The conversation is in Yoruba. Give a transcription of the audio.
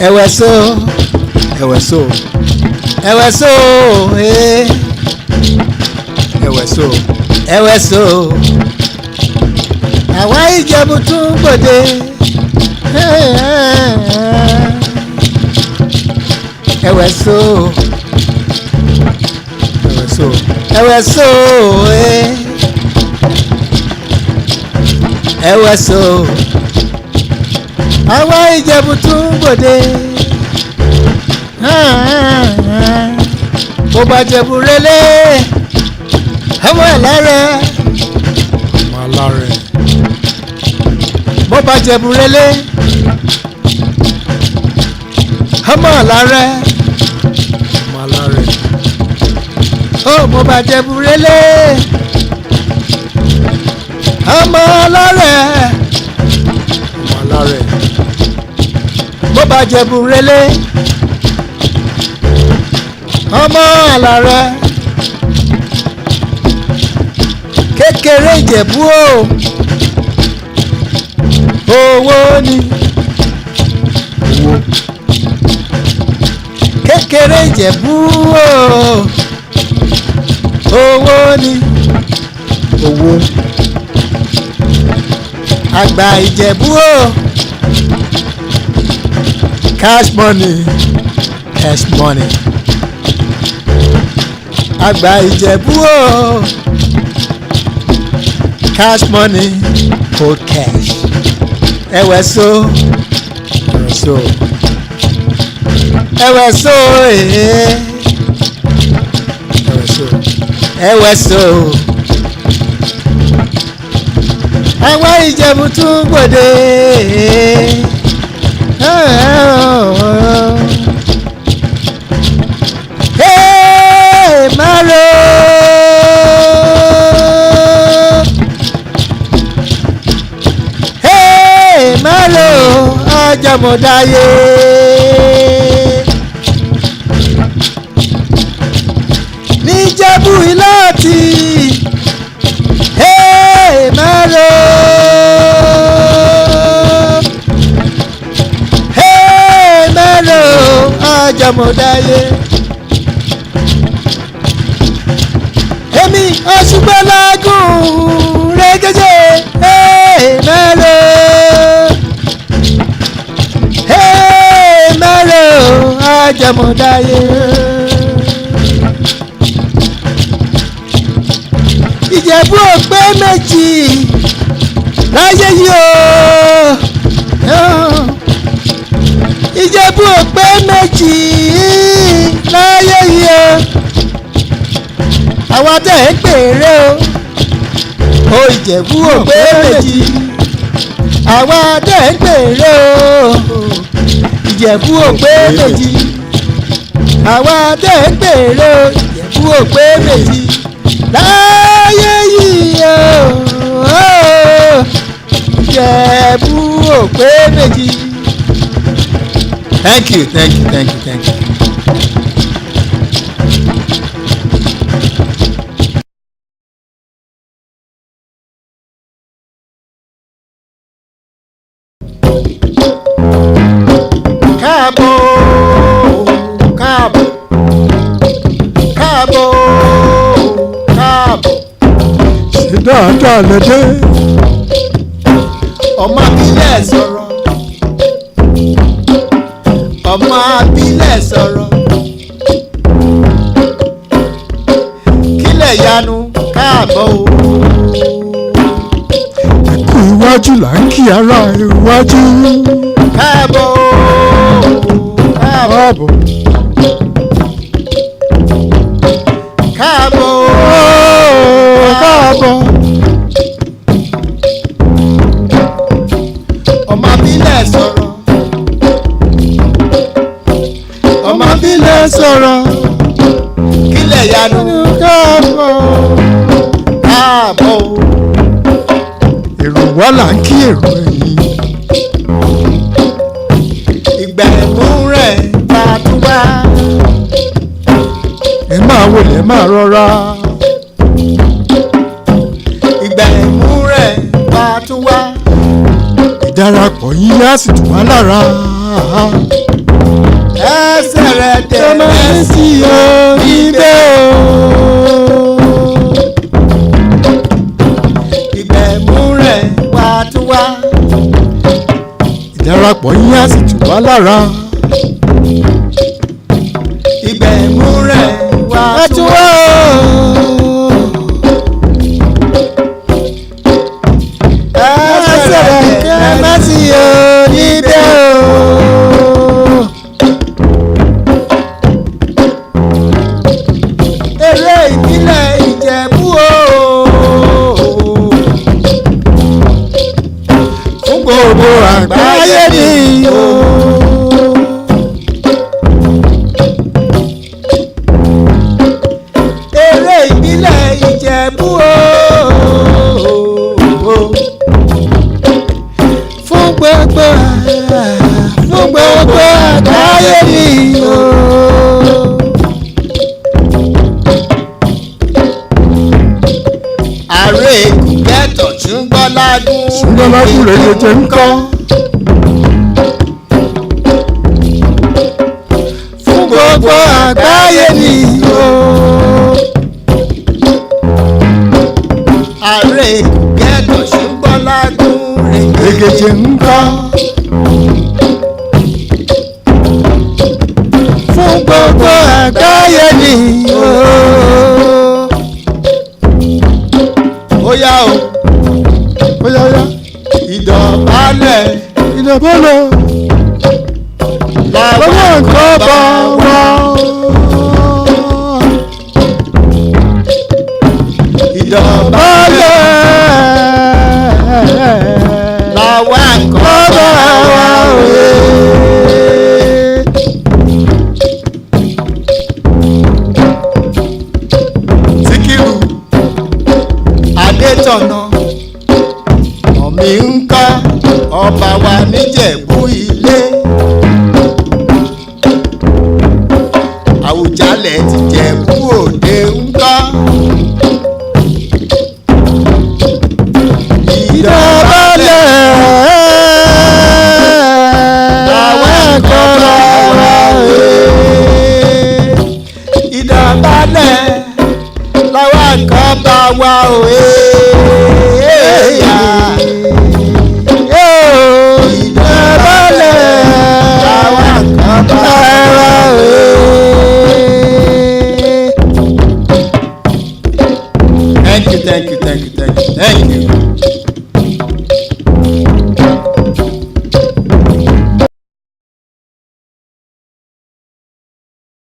ẹ̀wẹ̀só ẹ̀wẹ̀só ẹ̀wẹ̀só ẹ̀wẹ̀só ẹ̀wẹ̀só àwa Ìjẹ̀bú tún gbòde ẹ̀wẹ̀só ẹ̀wẹ̀só ẹ̀wẹ̀só ẹ̀wẹ̀só àwa Ìjẹ̀bú tún gbòde bó bá Jẹ̀bú relé ọmọ ẹ̀lárẹ̀ bó bá Jẹ̀bú relé ọmọ ẹ̀lárẹ̀ ó bó bá Jẹ̀bú relé ọmọ ẹ̀lárẹ̀ bó bá Jẹ̀bú relé ọmọ ẹ̀lárẹ̀ kékeré Ìjẹ̀bú owó ni kékeré Ìjẹ̀bú owó ni owó àgbà Ìjẹ̀bú cash money àgbà Ìjẹ̀bú cash money cold cash ẹ̀wẹ̀só ẹ̀wẹ̀só ẹ̀wẹ̀só àwọn Ìjẹ̀bú tún gbòde maro maro ajamọ̀dáyé níjẹ̀bú ìlọ́tì maro maro ajamọ̀dáyé èmi Ọ̀ṣùgbọ́lágùn rẹ́gẹ́jẹ́ maro maro ajamọ̀dáyé Ìjẹ̀bú ò pé méjì láyé yìí o Ìjẹ̀bú ò pé méjì láyé yìí o àwa tẹ̀ ń pèrè o Ìjẹ̀bú ò pé méjì àwa tẹ̀ ń pèrè o Ìjẹ̀bú ò pé méjì àwa tẹ̀ ń pèrè o Ìjẹ̀bú ò pé méjì láyé yìí o Ìjẹ̀bú ò pé méjì. Thank you. Dáadáa lẹ́dẹ́. Ọmọ abílẹ̀ sọ̀rọ̀. Ọmọ abílẹ̀ sọ̀rọ̀. Kílẹ̀ yanu káàbọ̀ o. Ẹ̀kú iwájú là ń kí ara iwájú. Káàbọ̀ o. Káàbọ̀. Káàbọ̀ o. Káàbọ̀. Ọmọ abílẹ̀ sọ̀rọ̀. Ọmọ abílẹ̀ sọ̀rọ̀. Kílẹ̀ yanu Káàbọ̀. káàbọ̀ o. Èrò wá là ń kí èrò ẹ̀yìn. Ìgbà ẹ̀mú rẹ̀ bá tún wá. Ẹ máa wọlé ẹ máa rọra. Ìgbà ẹ̀mú rẹ̀ bá tún wá. Ìdára ìdarapọ̀ yín á sì tù wá lára. ẹsẹ̀ rẹ̀ tẹ̀lé sí oníbẹ̀ o. ìgbẹ̀mú rẹ̀ wá tún wá. ìdarapọ̀ yín á sì tù wá lára. ìgbẹ̀mú rẹ̀ wá tún wá. ẹsẹ̀ rẹ̀ tẹ̀lé sí oníbẹ̀ o. eré ìbílẹ̀ Ìjẹ̀bú o. fún gbogbo àgbáyé ni o. eré ìbílẹ̀ Ìjẹ̀bú o. fún gbogbo àgbáyé ni o. ààrẹ ìgbẹ́tọ̀ tí ń gbọ́ ládùn. ṣùgbọ́n lákùrẹ́ yẹn jẹ́ ń kọ́. fún gbogbo àgbáyé ni o. ààrẹ ìgbẹ́tọ̀ tí ń gbọ́ ládùn. Ègèjè ń kọ́. fún gbogbo àgbáyé ni o. ó yá o. ó yá yá. ìdọ̀bálẹ̀ ìdọ̀bálẹ̀. làwọn nǹkan bá wá. ìdọ̀bálẹ̀ làwọn nǹkan bá wá òye. Síkírù Adétọ̀nà ọ̀mí ń kọ́ ọba wa níjẹ̀bú yìí.